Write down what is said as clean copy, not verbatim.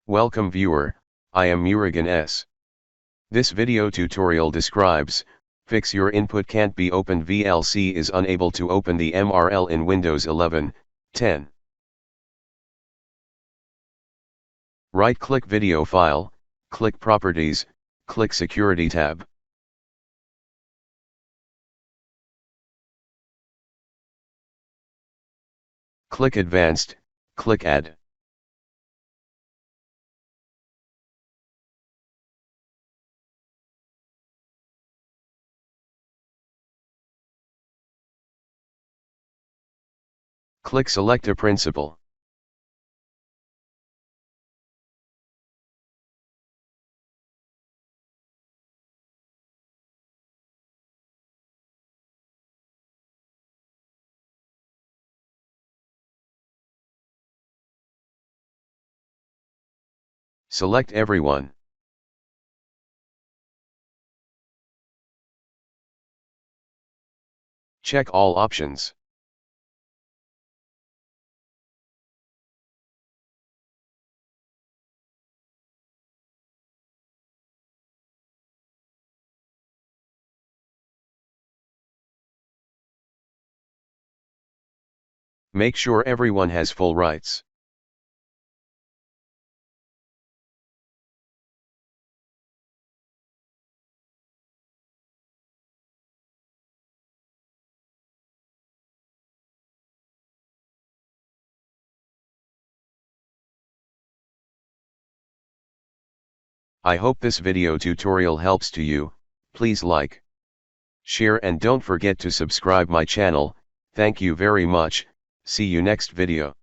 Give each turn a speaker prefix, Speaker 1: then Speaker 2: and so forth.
Speaker 1: Welcome viewer, I am Murugan S. This video tutorial describes, fix your input can't be opened. VLC is unable to open the MRL in Windows 11, 10. Right-click Video File, click Properties, click Security tab. Click Advanced, click Add. Click Select a Principal. Select Everyone. Check all options. Make sure everyone has full rights. I hope this video tutorial helps to you. Please like, share and don't forget to subscribe my channel. Thank you very much. See you next video.